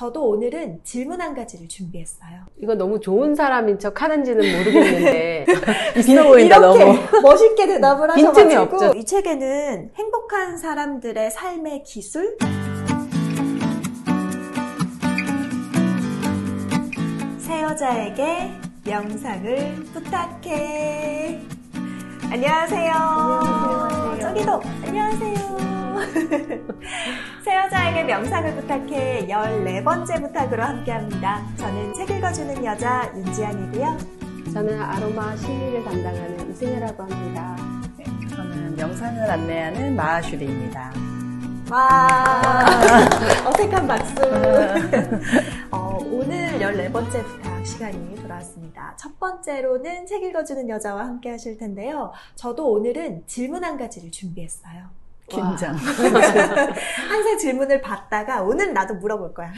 저도 오늘은 질문 한 가지를 준비했어요. 이거 너무 좋은 사람인 척 하는지는 모르겠는데 있어 보인다. 이렇게 너무 멋있게 대답을 빈틈이 하셔가지고 없죠. 이 책에는 행복한 사람들의 삶의 기술, 새 여자에게 명상을 부탁해. 안녕하세요. 안녕하세요. 저기도 안녕하세요. 새 여자에게 명상을 부탁해 14번째 부탁으로 함께합니다. 저는 책 읽어주는 여자 윤지안이고요. 저는 아로마 심리를 담당하는 이승혜라고 합니다. 네, 저는 명상을 안내하는 마하슈리입니다. 와, 어색한 박수. 오늘 14번째 부탁 시간이 돌아왔습니다. 첫 번째로는 책 읽어주는 여자와 함께 하실 텐데요. 저도 오늘은 질문 한 가지를 준비했어요. 긴장. 항상 질문을 받다가 오늘 나도 물어볼 거야.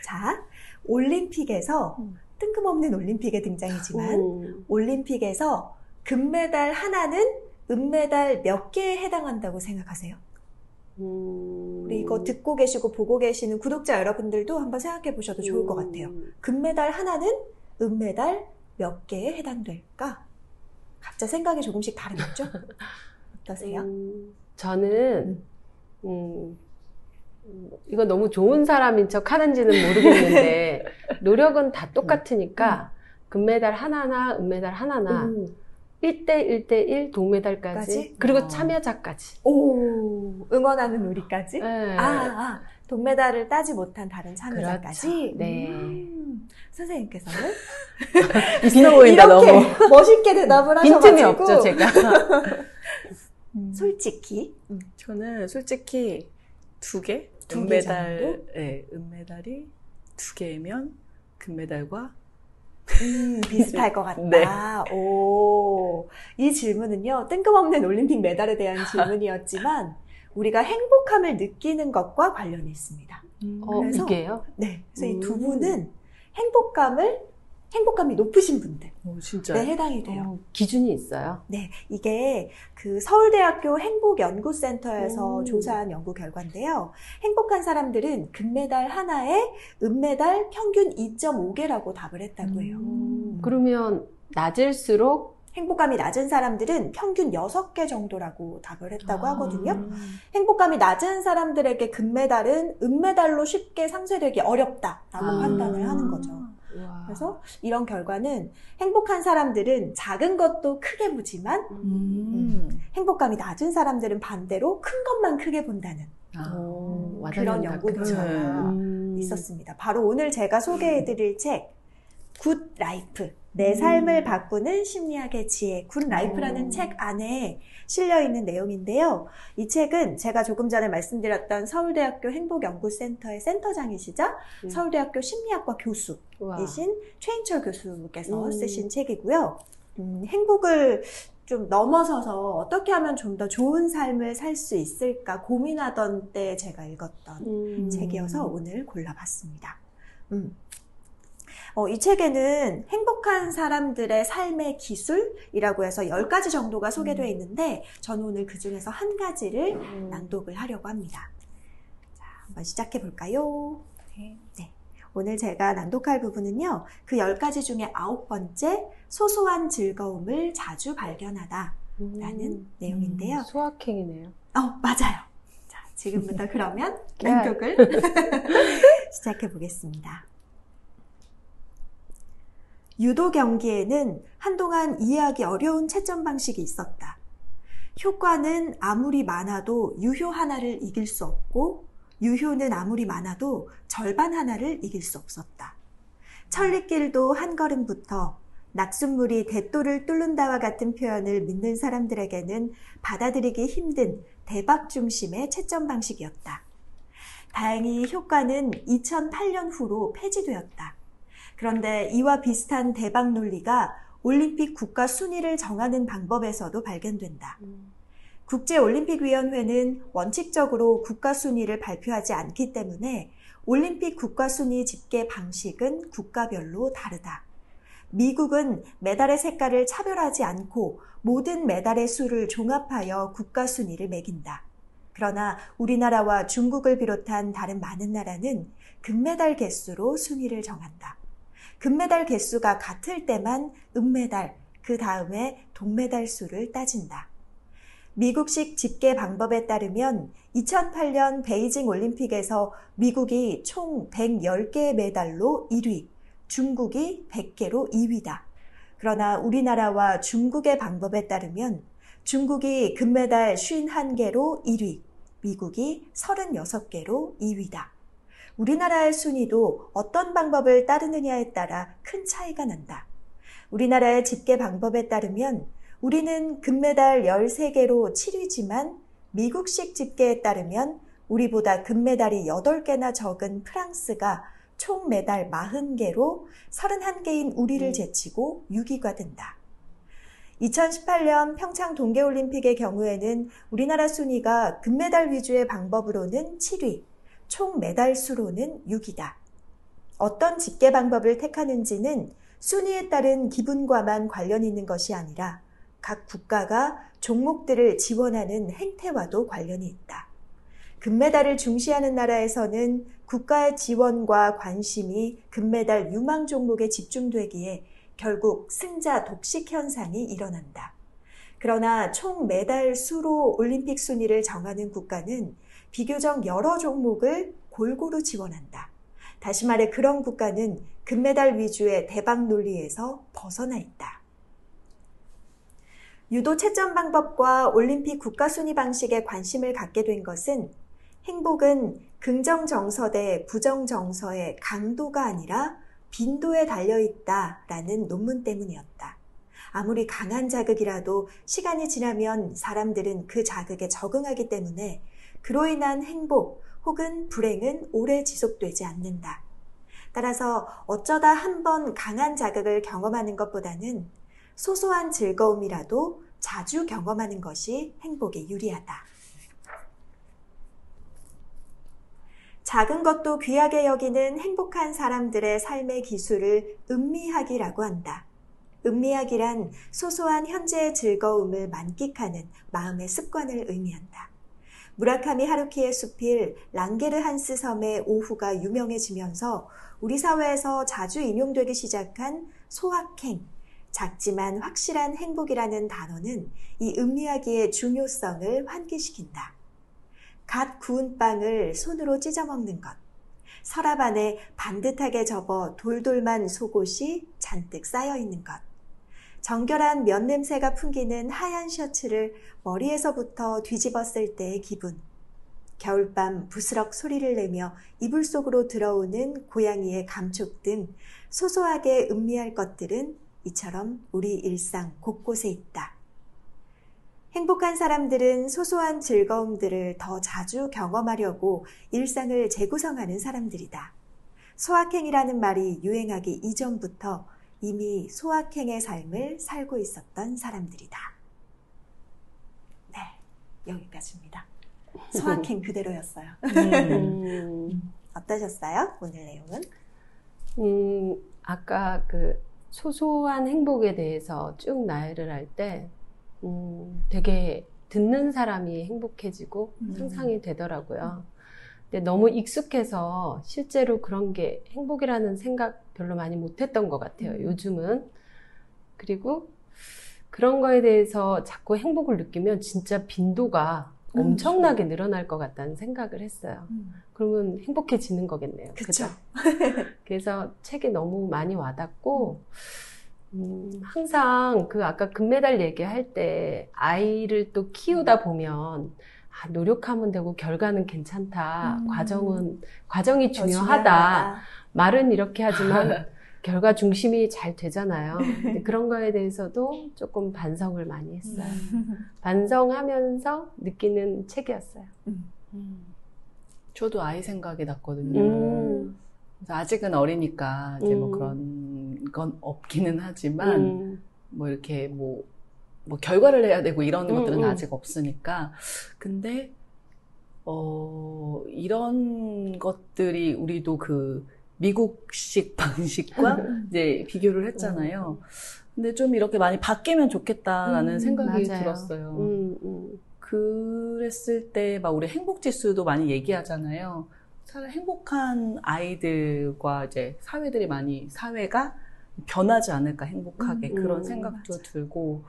자, 올림픽에서 뜬금없는 올림픽의 등장이지만 올림픽에서 금메달 하나는 은메달 몇 개에 해당한다고 생각하세요? 우리 이거 듣고 계시고 보고 계시는 구독자 여러분들도 한번 생각해 보셔도 좋을 것 같아요. 금메달 하나는 은메달 몇 개에 해당될까? 각자 생각이 조금씩 다르겠죠? 어떠세요? 저는 이거 너무 좋은 사람인 척 하는지는 모르겠는데 노력은 다 똑같으니까 금메달 하나나 은메달 하나나 1대1대1 동메달까지 그리고 참여자까지. 오, 응원하는 우리까지? 네. 동메달을 따지 못한 다른 참여자까지? 그렇죠. 네. 선생님께서는? 있어 보인다. 이렇게 너무 멋있게 대답을 하셔가지고 빈틈이 없죠, 제가. 솔직히 저는 솔직히 2개? 두 개 정도? 네, 은메달이 2개면 금메달과 비슷할 것 같다. 네. 오, 이 질문은요, 뜬금없는 올림픽 메달에 대한 질문이었지만 우리가 행복함을 느끼는 것과 관련이 있습니다. 그래서, 이게요? 네, 그래서 이 두 분은 행복감이 높으신 분들. 진짜. 네, 해당이 돼요. 기준이 있어요? 네, 이게 그 서울대학교 행복연구센터에서 조사한 연구 결과인데요. 행복한 사람들은 금메달 하나에 은메달 평균 2.5개라고 답을 했다고 해요. 그러면 낮을수록 행복감이 낮은 사람들은 평균 6개 정도라고 답을 했다고 하거든요. 행복감이 낮은 사람들에게 금메달은 은메달로 쉽게 상쇄되기 어렵다라고 판단을 하는 거죠. 그래서 이런 결과는 행복한 사람들은 작은 것도 크게 보지만 행복감이 낮은 사람들은 반대로 큰 것만 크게 본다는 그런 연구 결과가 있었습니다. 바로 오늘 제가 소개해드릴 책 굿 라이프, 내 삶을 바꾸는 심리학의 지혜, 굿 라이프라는 책 안에 실려있는 내용인데요. 이 책은 제가 조금 전에 말씀드렸던 서울대학교 행복연구센터의 센터장이시죠? 서울대학교 심리학과 교수이신 최인철 교수께서 쓰신 책이고요. 행복을 좀 넘어서서 어떻게 하면 좀 더 좋은 삶을 살 수 있을까 고민하던 때 제가 읽었던 책이어서 오늘 골라봤습니다. 이 책에는 행복한 사람들의 삶의 기술이라고 해서 10가지 정도가 소개되어 있는데 저는 오늘 그 중에서 한 가지를 낭독을 하려고 합니다. 자, 한번 시작해 볼까요? 네. 오늘 제가 낭독할 부분은요. 그 10가지 중에 9번째 소소한 즐거움을 자주 발견하다 라는 내용인데요. 소확행이네요. 맞아요. 자, 지금부터 그러면 낭독을 시작해 보겠습니다. 유도 경기에는 한동안 이해하기 어려운 채점 방식이 있었다. 효과는 아무리 많아도 유효 하나를 이길 수 없고 유효는 아무리 많아도 절반 하나를 이길 수 없었다. 천리길도 한 걸음부터 낙숫물이 대도를 뚫는다와 같은 표현을 믿는 사람들에게는 받아들이기 힘든 대박 중심의 채점 방식이었다. 다행히 효과는 2008년 후로 폐지되었다. 그런데 이와 비슷한 대박 논리가 올림픽 국가 순위를 정하는 방법에서도 발견된다. 국제올림픽위원회는 원칙적으로 국가 순위를 발표하지 않기 때문에 올림픽 국가 순위 집계 방식은 국가별로 다르다. 미국은 메달의 색깔을 차별하지 않고 모든 메달의 수를 종합하여 국가 순위를 매긴다. 그러나 우리나라와 중국을 비롯한 다른 많은 나라는 금메달 개수로 순위를 정한다. 금메달 개수가 같을 때만 은메달, 그 다음에 동메달 수를 따진다. 미국식 집계 방법에 따르면 2008년 베이징 올림픽에서 미국이 총 110개의 메달로 1위, 중국이 100개로 2위다. 그러나 우리나라와 중국의 방법에 따르면 중국이 금메달 51개로 1위, 미국이 36개로 2위다. 우리나라의 순위도 어떤 방법을 따르느냐에 따라 큰 차이가 난다. 우리나라의 집계 방법에 따르면 우리는 금메달 13개로 7위지만 미국식 집계에 따르면 우리보다 금메달이 8개나 적은 프랑스가 총 메달 40개로 31개인 우리를 제치고 6위가 된다. 2018년 평창 동계올림픽의 경우에는 우리나라 순위가 금메달 위주의 방법으로는 7위, 총 메달 수로는 6위다. 어떤 집계 방법을 택하는지는 순위에 따른 기분과만 관련이 있는 것이 아니라 각 국가가 종목들을 지원하는 행태와도 관련이 있다. 금메달을 중시하는 나라에서는 국가의 지원과 관심이 금메달 유망 종목에 집중되기에 결국 승자 독식 현상이 일어난다. 그러나 총 메달 수로 올림픽 순위를 정하는 국가는 비교적 여러 종목을 골고루 지원한다. 다시 말해 그런 국가는 금메달 위주의 대박 논리에서 벗어나 있다. 유도 채점 방법과 올림픽 국가 순위 방식에 관심을 갖게 된 것은 행복은 긍정 정서 대 부정 정서의 강도가 아니라 빈도에 달려있다라는 논문 때문이었다. 아무리 강한 자극이라도 시간이 지나면 사람들은 그 자극에 적응하기 때문에 그로 인한 행복 혹은 불행은 오래 지속되지 않는다. 따라서 어쩌다 한 번 강한 자극을 경험하는 것보다는 소소한 즐거움이라도 자주 경험하는 것이 행복에 유리하다. 작은 것도 귀하게 여기는 행복한 사람들의 삶의 기술을 음미하기라고 한다. 음미하기란 소소한 현재의 즐거움을 만끽하는 마음의 습관을 의미한다. 무라카미 하루키의 수필 랑게르 한스 섬의 오후가 유명해지면서 우리 사회에서 자주 인용되기 시작한 소확행, 작지만 확실한 행복이라는 단어는 이 음미하기의 중요성을 환기시킨다. 갓 구운 빵을 손으로 찢어 먹는 것, 서랍 안에 반듯하게 접어 돌돌만 속옷이 잔뜩 쌓여있는 것, 정결한 면 냄새가 풍기는 하얀 셔츠를 머리에서부터 뒤집었을 때의 기분, 겨울밤 부스럭 소리를 내며 이불 속으로 들어오는 고양이의 감촉 등 소소하게 음미할 것들은 이처럼 우리 일상 곳곳에 있다. 행복한 사람들은 소소한 즐거움들을 더 자주 경험하려고 일상을 재구성하는 사람들이다. 소확행이라는 말이 유행하기 이전부터 이미 소확행의 삶을 살고 있었던 사람들이다. 네, 여기까지입니다. 소확행 그대로였어요. 어떠셨어요? 오늘 내용은? 아까 그 소소한 행복에 대해서 쭉 나열을 할 때 되게 듣는 사람이 행복해지고 상상이 되더라고요. 근데 너무 익숙해서 실제로 그런 게 행복이라는 생각 별로 많이 못했던 것 같아요. 요즘은. 그리고 그런 거에 대해서 자꾸 행복을 느끼면 진짜 빈도가 엄청나게 늘어날 것 같다는 생각을 했어요. 그러면 행복해지는 거겠네요. 그죠? 그래서 책이 너무 많이 와닿고 항상 그 아까 금메달 얘기할 때 아이를 또 키우다 보면 노력하면 되고 결과는 괜찮다. 과정이 중요하다. 말은 이렇게 하지만 결과 중심이 잘 되잖아요. 근데 그런 거에 대해서도 조금 반성을 많이 했어요. 반성하면서 느끼는 책이었어요. 저도 아이 생각이 났거든요. 그래서 아직은 어리니까 이제 뭐 그런 건 없기는 하지만 뭐 이렇게 뭐 결과를 내야 되고 이런 것들은 아직 없으니까. 근데 이런 것들이 우리도 그 미국식 방식과 이제 비교를 했잖아요. 근데 좀 이렇게 많이 바뀌면 좋겠다라는 생각이 맞아요. 들었어요. 그랬을 때 막 우리 행복 지수도 많이 얘기하잖아요. 차라리 행복한 아이들과 이제 사회가 변하지 않을까, 행복하게. 그런 생각도 맞아. 들고,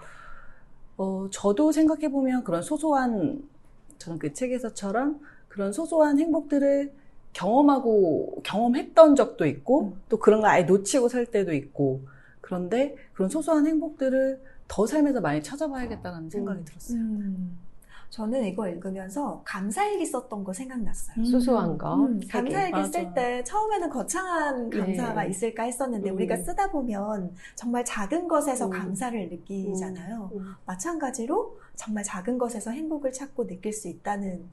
저도 생각해보면 그런 저는 그 책에서처럼 그런 소소한 행복들을 경험했던 적도 있고, 또 그런 걸 아예 놓치고 살 때도 있고, 그런데 그런 소소한 행복들을 더 삶에서 많이 찾아봐야겠다는 생각이 들었어요. 저는 이거 읽으면서 감사일기 썼던 거 생각났어요. 소소한 거. 감사일기 쓸 맞아. 때 처음에는 거창한 감사가 네. 있을까 했었는데 우리가 쓰다 보면 정말 작은 것에서 감사를 느끼잖아요. 마찬가지로 정말 작은 것에서 행복을 찾고 느낄 수 있다는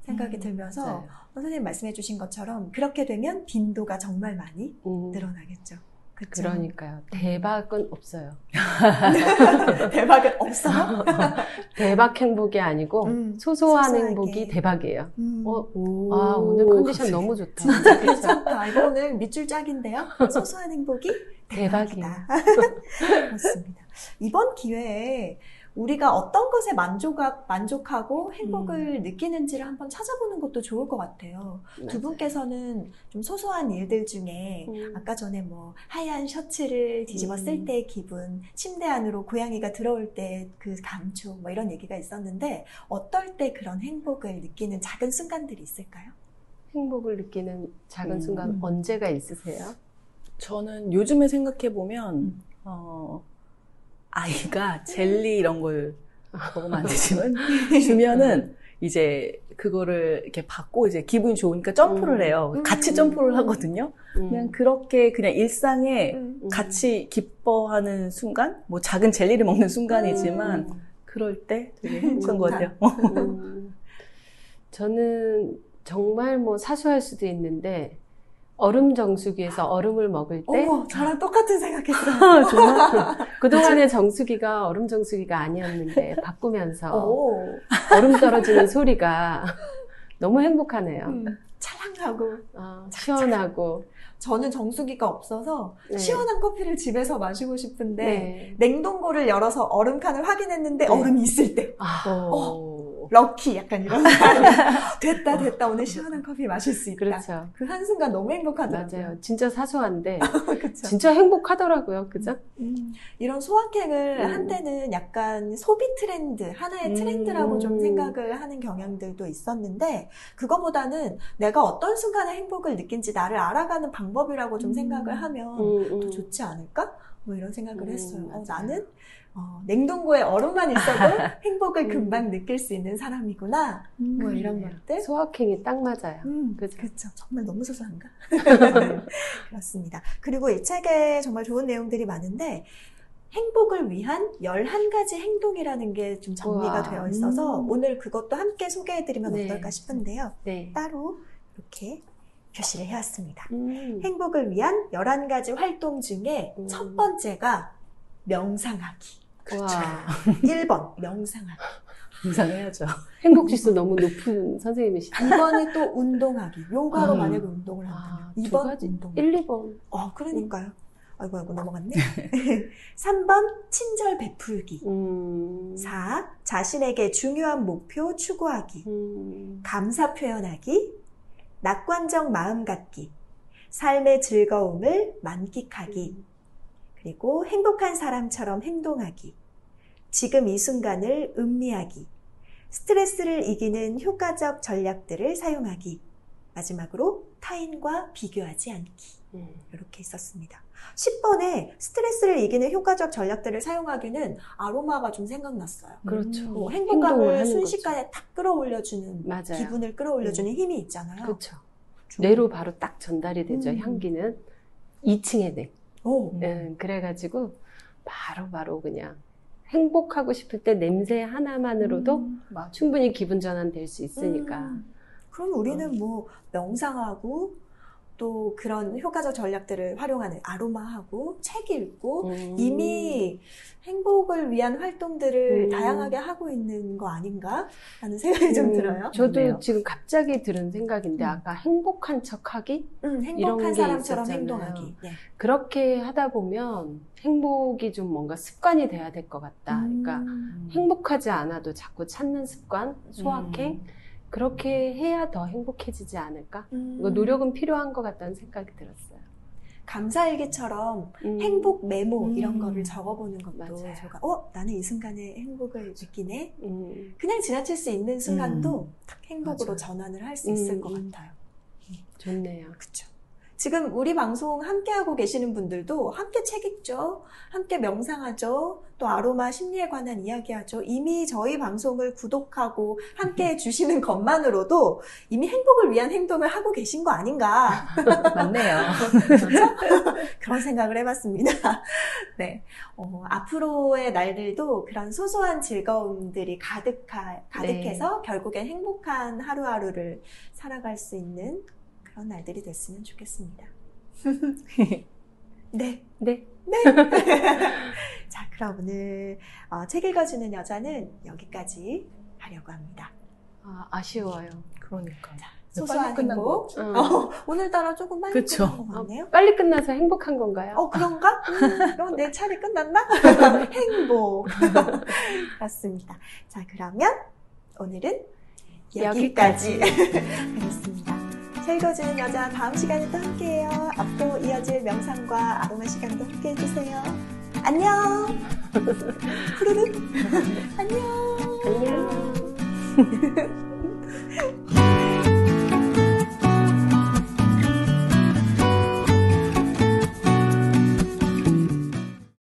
생각이 들면서 맞아요. 선생님 말씀해 주신 것처럼 그렇게 되면 빈도가 정말 많이 늘어나겠죠. 그쵸? 그러니까요. 대박은 없어요. 대박은 없어? 대박 행복이 아니고 소소한 소소하게. 행복이 대박이에요. 오, 오늘 컨디션 너무 좋다. 진짜 괜찮다. 이거 오늘 밑줄 짝인데요. 소소한 행복이 대박이다. 그렇습니다. 이번 기회에 우리가 어떤 것에 만족하고 행복을 느끼는지를 한번 찾아보는 것도 좋을 것 같아요. 두 분께서는 좀 소소한 일들 중에 아까 전에 뭐 하얀 셔츠를 뒤집어 쓸 때의 기분, 침대 안으로 고양이가 들어올 때 그 감촉 뭐 이런 얘기가 있었는데 어떨 때 그런 행복을 느끼는 작은 순간들이 있을까요? 행복을 느끼는 작은 순간 언제가 있으세요? 저는 요즘에 생각해보면, 아이가 젤리 이런 걸 먹으면 안 되지만, 주면은, 이제, 그거를 이렇게 받고, 이제 기분이 좋으니까 점프를 해요. 같이 점프를 하거든요. 그냥 그렇게, 그냥 일상에 같이 기뻐하는 순간? 뭐 작은 젤리를 먹는 순간이지만, 그럴 때 되게 행복한 것 같아요. 저는 정말 뭐 사소할 수도 있는데, 얼음 정수기에서 얼음을 먹을 때 어머, 저랑 똑같은 생각했어요. 정말 그동안의 정수기가 얼음 정수기가 아니었는데 바꾸면서 얼음 떨어지는 소리가 너무 행복하네요. 찰랑하고 시원하고. 저는 정수기가 없어서 네. 시원한 커피를 집에서 마시고 싶은데 네. 냉동고를 열어서 얼음칸을 확인했는데 얼음이 있을 때 럭키 약간 이런 됐다 오늘 시원한 커피 마실 수 있다. 그렇죠. 그 한순간 너무 행복하더라고요. 맞아요. 진짜 사소한데 그쵸? 진짜 행복하더라고요. 그죠? 이런 소확행을 한때는 약간 소비 트렌드, 하나의 트렌드라고 좀 생각을 하는 경향들도 있었는데 그거보다는 내가 어떤 순간에 행복을 느낀지 나를 알아가는 방법이라고 좀 생각을 하면 더 좋지 않을까? 뭐 이런 생각을 했어요. 나는 냉동고에 얼음만 있어도 행복을 금방 느낄 수 있는 사람이구나. 뭐 이런 것들. 소확행이 딱 맞아요. 그렇죠. 정말 너무 소소한가? 그렇습니다. 그리고 이 책에 정말 좋은 내용들이 많은데 행복을 위한 11가지 행동이라는 게 좀 정리가 되어 있어서 오늘 그것도 함께 소개해드리면 어떨까 싶은데요. 네. 따로 이렇게 표시를 해왔습니다. 행복을 위한 11가지 활동 중에 첫 번째가 명상하기. 와. 1번 명상하기. 명상해야죠. 행복지수 너무 높은 선생님이시죠. 2번이 또 운동하기. 요가로 만약에 운동을 한다면. 2번 가지. 운동. 1, 2번. 그러니까요. 아이고 넘어갔네. 3번 친절 베풀기. 4. 자신에게 중요한 목표 추구하기. 감사 표현하기. 낙관적 마음 갖기. 삶의 즐거움을 만끽하기. 그리고 행복한 사람처럼 행동하기. 지금 이 순간을 음미하기. 스트레스를 이기는 효과적 전략들을 사용하기. 마지막으로 타인과 비교하지 않기. 이렇게 있었습니다. 10번에 스트레스를 이기는 효과적 전략들을 사용하기는 아로마가 좀 생각났어요. 그렇죠. 행복감을 순식간에 탁 끌어올려주는, 맞아요. 기분을 끌어올려주는 힘이 있잖아요. 그렇죠. 뇌로 바로 딱 전달이 되죠. 향기는 2층에 뇌. 그래가지고 바로 그냥 행복하고 싶을 때 냄새 하나만으로도 충분히 기분 전환 될 수 있으니까. 그럼 우리는 뭐 명상하고 또 그런 효과적 전략들을 활용하는 아로마하고 책 읽고 이미 행복을 위한 활동들을 다양하게 하고 있는 거 아닌가 하는 생각이 좀 들어요. 저도 그렇네요. 지금 갑자기 들은 생각인데 아까 행복한 척하기? 행복한 사람처럼 행동하기. 네. 그렇게 하다 보면 행복이 좀 뭔가 습관이 돼야 될 것 같다. 그러니까 행복하지 않아도 자꾸 찾는 습관, 소확행 그렇게 해야 더 행복해지지 않을까? 노력은 필요한 것 같다는 생각이 들었어요. 감사일기처럼 행복 메모 이런 거를 적어보는 것도 맞아요. 제가 나는 이 순간에 행복을 느끼네. 그냥 지나칠 수 있는 순간도 딱 행복으로 맞아요. 전환을 할 수 있을 것 같아요. 좋네요. 그렇죠. 지금 우리 방송 함께하고 계시는 분들도 함께 책 읽죠. 함께 명상하죠. 또 아로마 심리에 관한 이야기하죠. 이미 저희 방송을 구독하고 함께해 주시는 것만으로도 이미 행복을 위한 행동을 하고 계신 거 아닌가. 맞네요. 그렇죠? 그런 생각을 해봤습니다. 네. 앞으로의 날들도 그런 소소한 즐거움들이 가득해서 결국엔 행복한 하루하루를 살아갈 수 있는 그런 날들이 됐으면 좋겠습니다. 네. 네. 자, 그럼 오늘 책 읽어주는 여자는 여기까지 하려고 합니다. 아쉬워요. 그러니까. 소소한 끝난 거 행복. 오늘따라 조금 빨리 그쵸. 끝난 것 같네요. 빨리 끝나서 행복한 건가요? 그런가? 그럼 내 차례 끝났나? 행복. 맞습니다. 자, 그러면 오늘은 여기까지 하겠습니다. 책 읽어주는 여자 다음 시간에 또 함께해요. 앞으로 이어질 명상과 아로마 시간도 함께해 주세요. 안녕. 푸르륵. 안녕. 안녕.